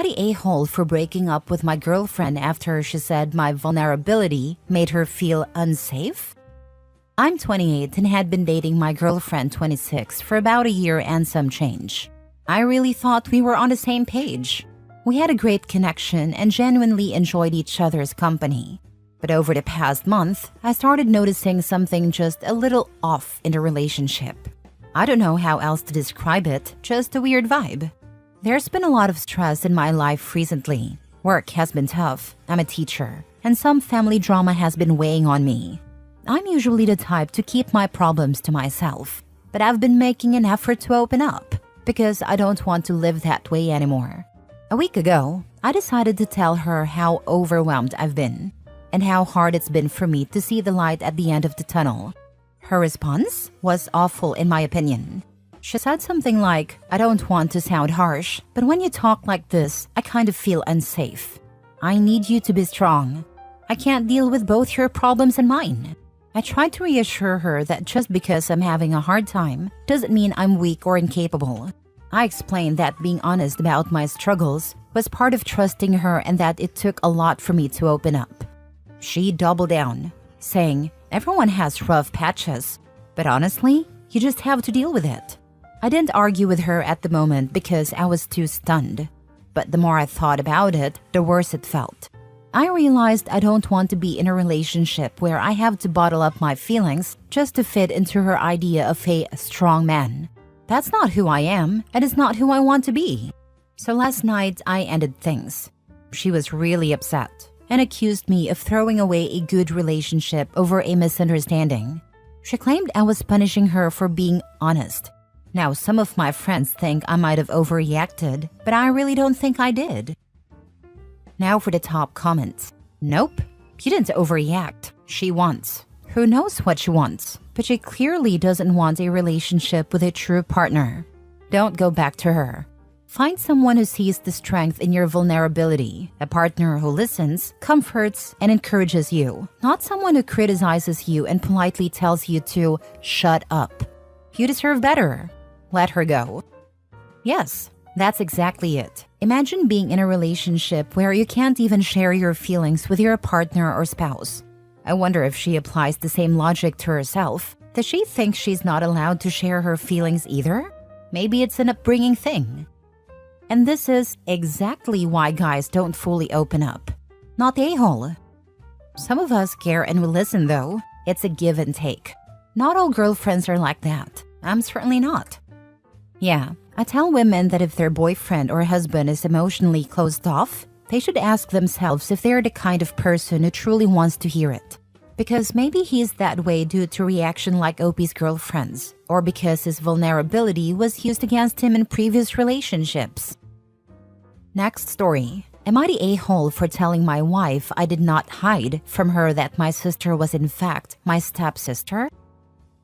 I the a-hole for breaking up with my girlfriend after she said my vulnerability made her feel unsafe? I'm 28 and had been dating my girlfriend 26 for about a year and some change. I really thought we were on the same page. We had a great connection and genuinely enjoyed each other's company. But over the past month, I started noticing something just a little off in the relationship. I don't know how else to describe it, just a weird vibe. There's been a lot of stress in my life recently. Work has been tough, I'm a teacher, and some family drama has been weighing on me. I'm usually the type to keep my problems to myself, but I've been making an effort to open up because I don't want to live that way anymore. A week ago, I decided to tell her how overwhelmed I've been and how hard it's been for me to see the light at the end of the tunnel. Her response was awful in my opinion. She said something like, "I don't want to sound harsh, but when you talk like this, I kind of feel unsafe. I need you to be strong. I can't deal with both your problems and mine." I tried to reassure her that just because I'm having a hard time doesn't mean I'm weak or incapable. I explained that being honest about my struggles was part of trusting her and that it took a lot for me to open up. She doubled down, saying, "Everyone has rough patches, but honestly, you just have to deal with it." I didn't argue with her at the moment because I was too stunned. But the more I thought about it, the worse it felt. I realized I don't want to be in a relationship where I have to bottle up my feelings just to fit into her idea of a strong man. That's not who I am, and it's not who I want to be. So last night, I ended things. She was really upset and accused me of throwing away a good relationship over a misunderstanding. She claimed I was punishing her for being honest. Now, some of my friends think I might have overreacted, but I really don't think I did. Now for the top comments. Nope, you didn't overreact. She wants. Who knows what she wants? But she clearly doesn't want a relationship with a true partner. Don't go back to her. Find someone who sees the strength in your vulnerability, a partner who listens, comforts, and encourages you, not someone who criticizes you and politely tells you to shut up. You deserve better. Let her go. Yes, that's exactly it. Imagine being in a relationship where you can't even share your feelings with your partner or spouse. I wonder if she applies the same logic to herself. Does she think she's not allowed to share her feelings either? Maybe it's an upbringing thing. And this is exactly why guys don't fully open up. Not the a-hole. Some of us care and we listen though. It's a give and take. Not all girlfriends are like that. I'm certainly not. Yeah, I tell women that if their boyfriend or husband is emotionally closed off, they should ask themselves if they're the kind of person who truly wants to hear it. Because maybe he's that way due to reaction like Opie's girlfriends, or because his vulnerability was used against him in previous relationships. Next story. Am I the a-hole for telling my wife I did not hide from her that my sister was in fact my stepsister?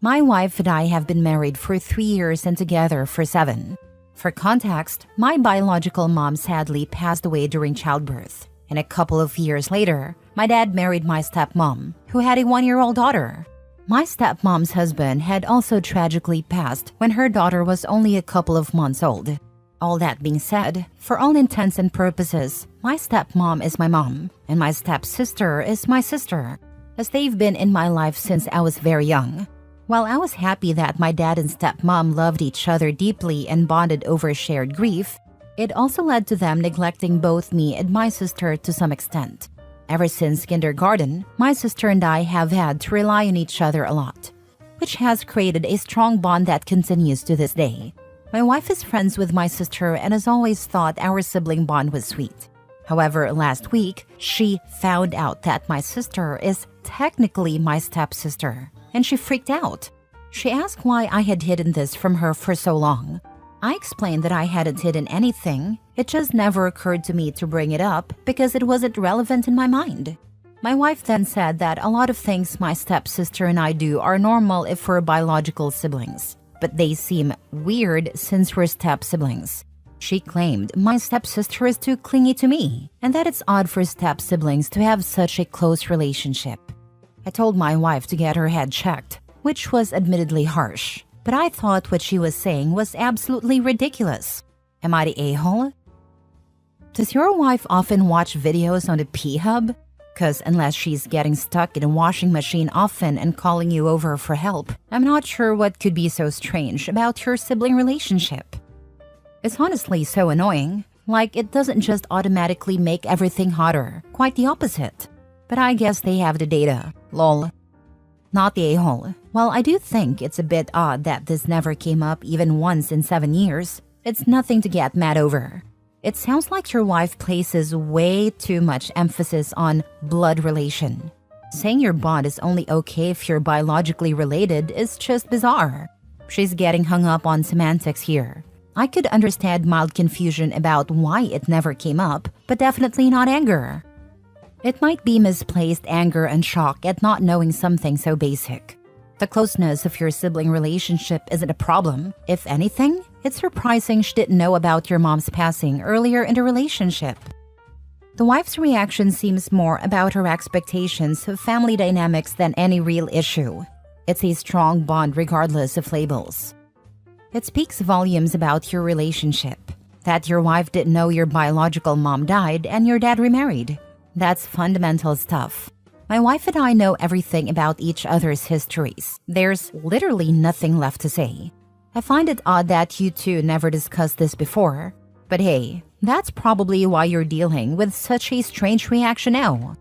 My wife and I have been married for 3 years and together for 7. For context, my biological mom sadly passed away during childbirth, and a couple of years later, my dad married my stepmom, who had a 1-year-old daughter. My stepmom's husband had also tragically passed when her daughter was only a couple of months old. All that being said, for all intents and purposes, my stepmom is my mom, and my stepsister is my sister, as they've been in my life since I was very young. While I was happy that my dad and stepmom loved each other deeply and bonded over shared grief, it also led to them neglecting both me and my sister to some extent. Ever since kindergarten, my sister and I have had to rely on each other a lot, which has created a strong bond that continues to this day. My wife is friends with my sister and has always thought our sibling bond was sweet. However, last week, she found out that my sister is technically my stepsister, and she freaked out. She asked why I had hidden this from her for so long. I explained that I hadn't hidden anything, it just never occurred to me to bring it up because it wasn't relevant in my mind. My wife then said that a lot of things my stepsister and I do are normal if we're biological siblings, but they seem weird since we're step-siblings. She claimed my stepsister is too clingy to me, and that it's odd for step-siblings to have such a close relationship. I told my wife to get her head checked, which was admittedly harsh, but I thought what she was saying was absolutely ridiculous. Am I the a-hole? Does your wife often watch videos on the P-Hub? Because unless she's getting stuck in a washing machine often and calling you over for help, I'm not sure what could be so strange about your sibling relationship. It's honestly so annoying. Like, it doesn't just automatically make everything hotter. Quite the opposite. But I guess they have the data. Lol. Not the a-hole. While I do think it's a bit odd that this never came up even once in 7 years, it's nothing to get mad over. It sounds like your wife places way too much emphasis on blood relation. Saying your bond is only okay if you're biologically related is just bizarre. She's getting hung up on semantics here. I could understand mild confusion about why it never came up, but definitely not anger. It might be misplaced anger and shock at not knowing something so basic. The closeness of your sibling relationship isn't a problem. If anything, it's surprising she didn't know about your mom's passing earlier in the relationship. The wife's reaction seems more about her expectations of family dynamics than any real issue. It's a strong bond regardless of labels. It speaks volumes about your relationship, that your wife didn't know your biological mom died and your dad remarried. That's fundamental stuff. My wife and I know everything about each other's histories. There's literally nothing left to say. I find it odd that you two never discussed this before. But hey, that's probably why you're dealing with such a strange reaction now.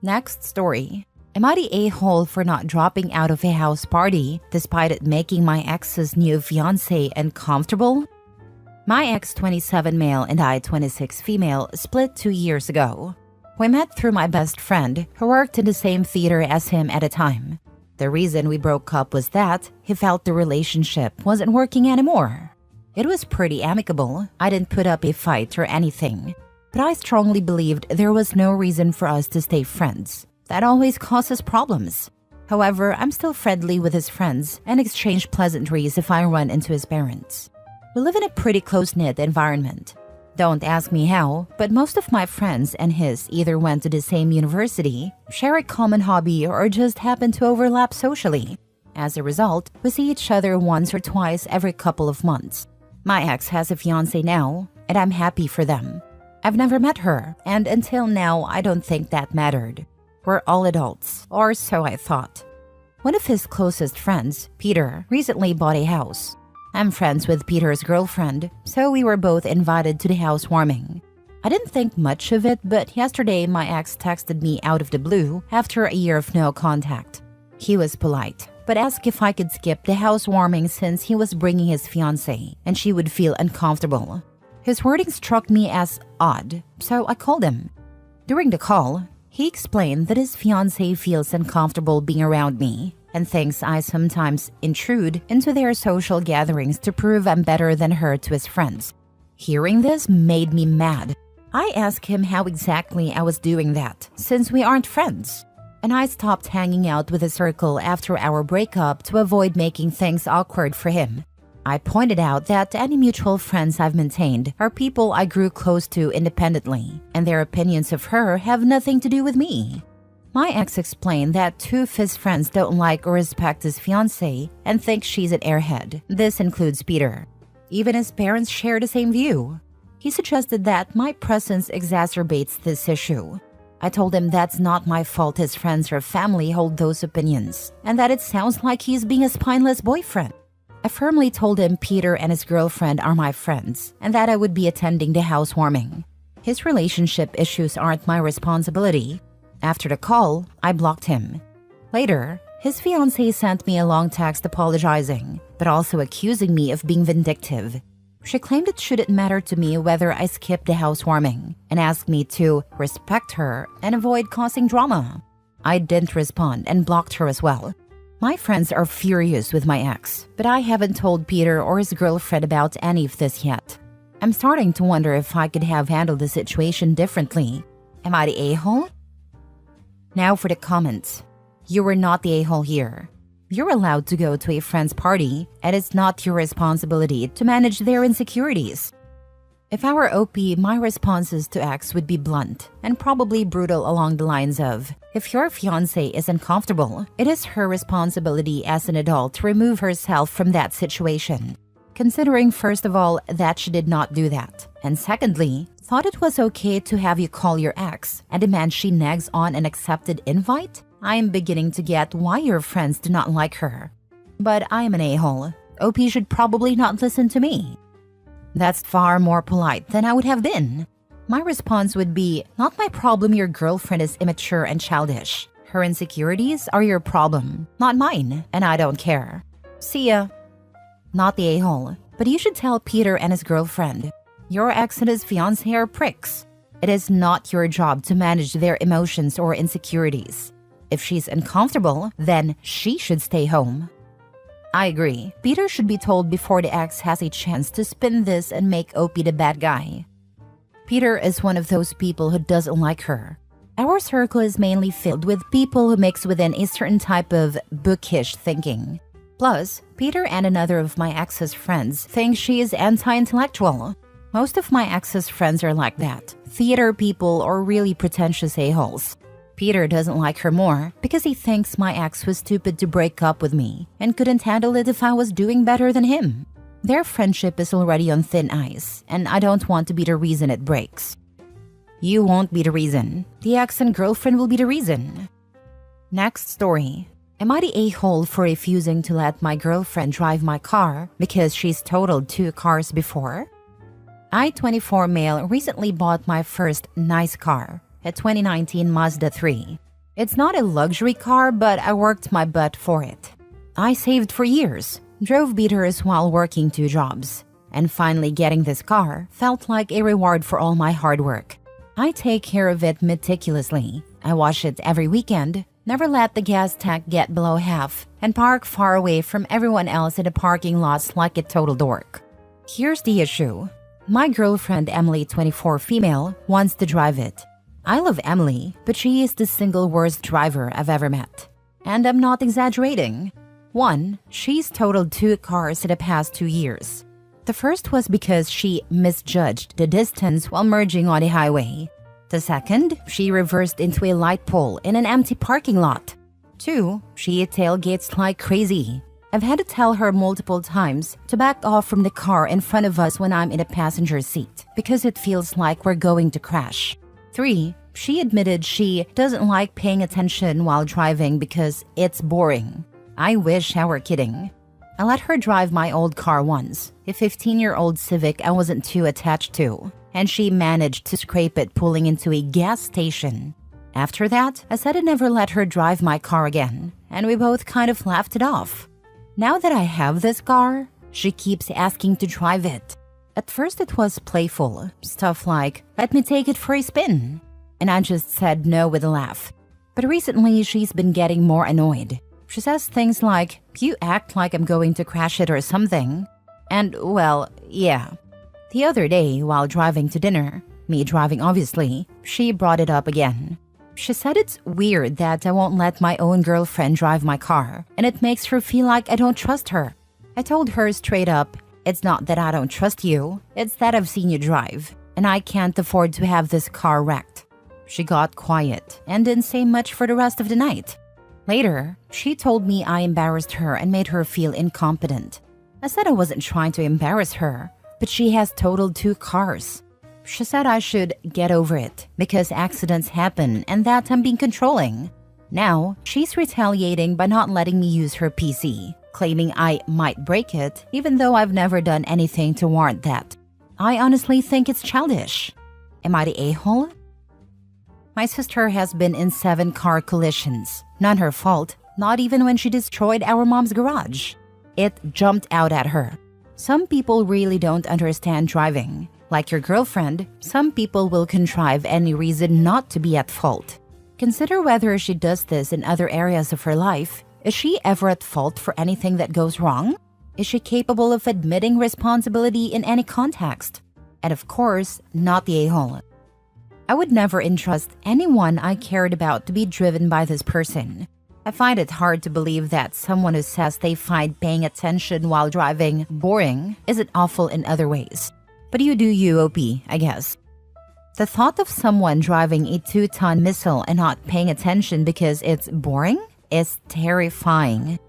Next story. Am I the a-hole for not dropping out of a house party despite it making my ex's new fiancé uncomfortable? My ex 27 male and I 26 female split 2 years ago. We met through my best friend who worked in the same theater as him at a time. The reason we broke up was that he felt the relationship wasn't working anymore. It was pretty amicable. I didn't put up a fight or anything. But I strongly believed there was no reason for us to stay friends. That always causes problems. However, I'm still friendly with his friends and exchange pleasantries if I run into his parents. We live in a pretty close-knit environment. Don't ask me how, but most of my friends and his either went to the same university, share a common hobby, or just happen to overlap socially. As a result, we see each other once or twice every couple of months. My ex has a fiancé now, and I'm happy for them. I've never met her, and until now, I don't think that mattered. We're all adults, or so I thought. One of his closest friends, Peter, recently bought a house. I'm friends with Peter's girlfriend, so we were both invited to the housewarming. I didn't think much of it, but yesterday my ex texted me out of the blue after a year of no contact. He was polite, but asked if I could skip the housewarming since he was bringing his fiancée and she would feel uncomfortable. His wording struck me as odd, so I called him. During the call, he explained that his fiancée feels uncomfortable being around me and thinks I sometimes intrude into their social gatherings to prove I'm better than her to his friends. Hearing this made me mad. I asked him how exactly I was doing that, since we aren't friends. And I stopped hanging out with the circle after our breakup to avoid making things awkward for him. I pointed out that any mutual friends I've maintained are people I grew close to independently, and their opinions of her have nothing to do with me. My ex explained that 2 of his friends don't like or respect his fiancée and think she's an airhead. This includes Peter. Even his parents share the same view. He suggested that my presence exacerbates this issue. I told him that's not my fault his friends or family hold those opinions, and that it sounds like he's being a spineless boyfriend. I firmly told him Peter and his girlfriend are my friends, and that I would be attending the housewarming. His relationship issues aren't my responsibility. After the call, I blocked him. Later, his fiancée sent me a long text apologizing, but also accusing me of being vindictive. She claimed it shouldn't matter to me whether I skipped the housewarming, and asked me to respect her and avoid causing drama. I didn't respond and blocked her as well. My friends are furious with my ex, but I haven't told Peter or his girlfriend about any of this yet. I'm starting to wonder if I could have handled the situation differently. Am I the a-hole? Now for the comments. You were not the a-hole here. You're allowed to go to a friend's party, and it's not your responsibility to manage their insecurities. If I were OP, my responses to X would be blunt and probably brutal along the lines of, if your fiancé is uncomfortable, it is her responsibility as an adult to remove herself from that situation. Considering first of all that she did not do that, and secondly, Thought it was okay to have you call your ex and demand she nags on an accepted invite? I am beginning to get why your friends do not like her. But I am an a-hole. OP should probably not listen to me. That's far more polite than I would have been. My response would be, not my problem your girlfriend is immature and childish. Her insecurities are your problem, not mine, and I don't care. See ya. Not the a-hole, but you should tell Peter and his girlfriend. Your ex and his fiancé are pricks. It is not your job to manage their emotions or insecurities. If she's uncomfortable, then she should stay home. I agree. Peter should be told before the ex has a chance to spin this and make OP the bad guy. Peter is one of those people who doesn't like her. Our circle is mainly filled with people who mix within a certain type of bookish thinking. Plus, Peter and another of my ex's friends think she is anti-intellectual. Most of my ex's friends are like that, theater people or really pretentious a-holes. Peter doesn't like her more because he thinks my ex was stupid to break up with me and couldn't handle it if I was doing better than him. Their friendship is already on thin ice, and I don't want to be the reason it breaks. You won't be the reason. The ex and girlfriend will be the reason. Next story. Am I the a-hole for refusing to let my girlfriend drive my car because she's totaled 2 cars before? I, 24 male, recently bought my first nice car, a 2019 Mazda 3. It's not a luxury car, but I worked my butt for it. I saved for years, drove beaters while working 2 jobs, and finally getting this car felt like a reward for all my hard work. I take care of it meticulously. I wash it every weekend, never let the gas tank get below half, and park far away from everyone else in the parking lots like a total dork. Here's the issue. My girlfriend Emily, 24 female, wants to drive it. I love Emily, but she is the single worst driver I've ever met. And I'm not exaggerating. 1, she's totaled 2 cars in the past 2 years. The first was because she misjudged the distance while merging on the highway. The second, she reversed into a light pole in an empty parking lot. 2, she tailgates like crazy. I've had to tell her multiple times to back off from the car in front of us when I'm in a passenger seat because it feels like we're going to crash. 3, she admitted she doesn't like paying attention while driving because it's boring. I wish I were kidding. I let her drive my old car once, a 15-year-old Civic I wasn't too attached to, and she managed to scrape it pulling into a gas station. After that, I said I'd never let her drive my car again, and we both kind of laughed it off. Now that I have this car, she keeps asking to drive it. At first it was playful, stuff like, let me take it for a spin. And I just said no with a laugh. But recently she's been getting more annoyed. She says things like, you act like I'm going to crash it or something. And, well, yeah. The other day, while driving to dinner, me driving obviously, she brought it up again. She said it's weird that I won't let my own girlfriend drive my car, and it makes her feel like I don't trust her. I told her straight up, it's not that I don't trust you, it's that I've seen you drive, and I can't afford to have this car wrecked. She got quiet and didn't say much for the rest of the night. Later, she told me I embarrassed her and made her feel incompetent. I said I wasn't trying to embarrass her, but she has totaled 2 cars. She said I should get over it because accidents happen and that I'm being controlling. Now, she's retaliating by not letting me use her PC, claiming I might break it even though I've never done anything to warrant that. I honestly think it's childish. Am I the a-hole? My sister has been in 7 car collisions. None her fault, not even when she destroyed our mom's garage. It jumped out at her. Some people really don't understand driving. Like your girlfriend, some people will contrive any reason not to be at fault. Consider whether she does this in other areas of her life. Is she ever at fault for anything that goes wrong? Is she capable of admitting responsibility in any context? And of course, not the a-hole. I would never entrust anyone I cared about to be driven by this person. I find it hard to believe that someone who says they find paying attention while driving boring isn't awful in other ways. But you do you, OP, I guess. The thought of someone driving a 2-ton missile and not paying attention because it's boring is terrifying.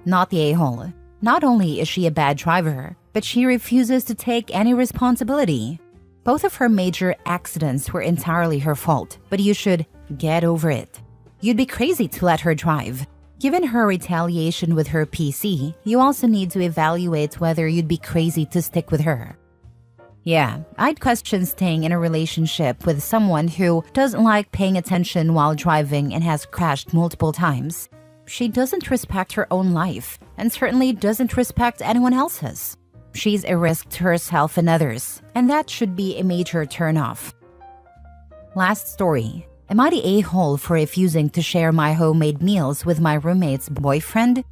Not the a-hole. Not only is she a bad driver, but she refuses to take any responsibility. Both of her major accidents were entirely her fault, but you should get over it. You'd be crazy to let her drive. Given her retaliation with her PC, you also need to evaluate whether you'd be crazy to stick with her. Yeah, I'd question staying in a relationship with someone who doesn't like paying attention while driving and has crashed multiple times. She doesn't respect her own life and certainly doesn't respect anyone else's. She's a risk to herself and others, and that should be a major turnoff. Last story. Am I the a-hole for refusing to share my homemade meals with my roommate's boyfriend?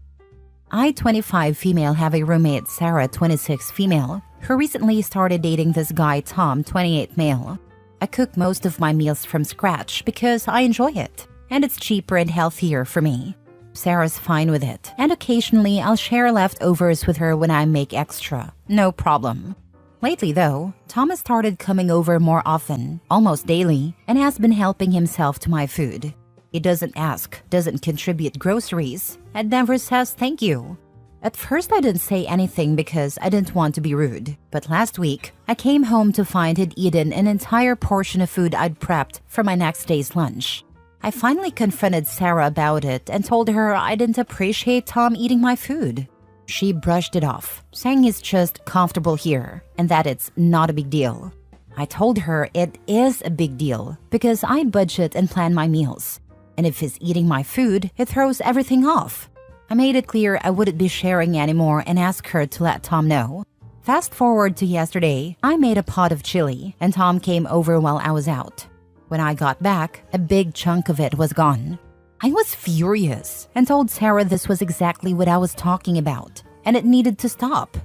I, 25 female, have a roommate, Sarah, 26 female, who recently started dating this guy, Tom, 28 male. I cook most of my meals from scratch because I enjoy it, and it's cheaper and healthier for me. Sarah's fine with it, and occasionally I'll share leftovers with her when I make extra. No problem. Lately, though, Tom has started coming over more often, almost daily, and has been helping himself to my food. He doesn't ask, doesn't contribute groceries, and never says thank you. At first, I didn't say anything because I didn't want to be rude. But last week, I came home to find he'd eaten an entire portion of food I'd prepped for my next day's lunch. I finally confronted Sarah about it and told her I didn't appreciate Tom eating my food. She brushed it off, saying he's just comfortable here and that it's not a big deal. I told her it is a big deal because I budget and plan my meals. And if he's eating my food, it throws everything off. I made it clear I wouldn't be sharing anymore and asked her to let Tom know. Fast forward to yesterday, I made a pot of chili and Tom came over while I was out. When I got back, a big chunk of it was gone. I was furious and told Sarah this was exactly what I was talking about, and it needed to stop.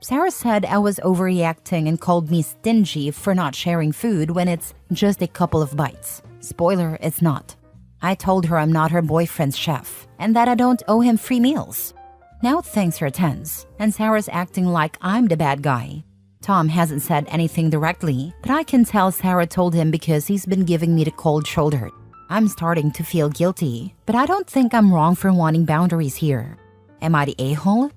Sarah said I was overreacting and called me stingy for not sharing food when it's just a couple of bites. Spoiler, it's not. I told her I'm not her boyfriend's chef and that I don't owe him free meals. Now things are tense, and Sarah's acting like I'm the bad guy. Tom hasn't said anything directly, but I can tell Sarah told him because he's been giving me the cold shoulder. I'm starting to feel guilty, but I don't think I'm wrong for wanting boundaries here. Am I the a-hole?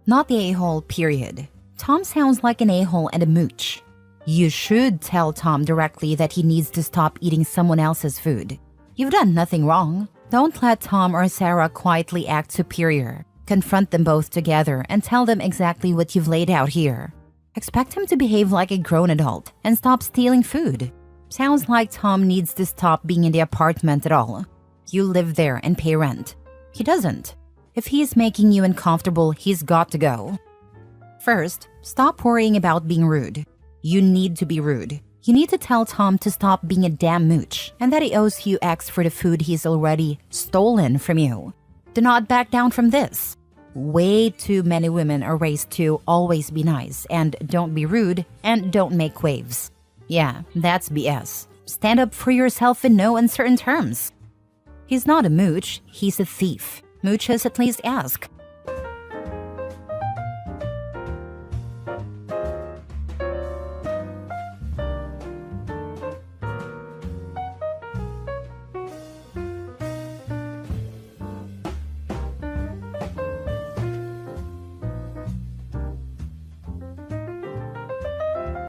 Not the a-hole, period. Tom sounds like an a-hole and a mooch. You should tell Tom directly that he needs to stop eating someone else's food. You've done nothing wrong. Don't let Tom or Sarah quietly act superior. Confront them both together and tell them exactly what you've laid out here. Expect him to behave like a grown adult and stop stealing food. Sounds like Tom needs to stop being in the apartment at all. You live there and pay rent. He doesn't. If he is making you uncomfortable, he's got to go. First, stop worrying about being rude. You need to be rude. You need to tell Tom to stop being a damn mooch and that he owes you X for the food he's already stolen from you. Do not back down from this. Way too many women are raised to always be nice and don't be rude and don't make waves. Yeah, that's BS. Stand up for yourself in no uncertain terms. He's not a mooch, he's a thief. Mooches at least ask.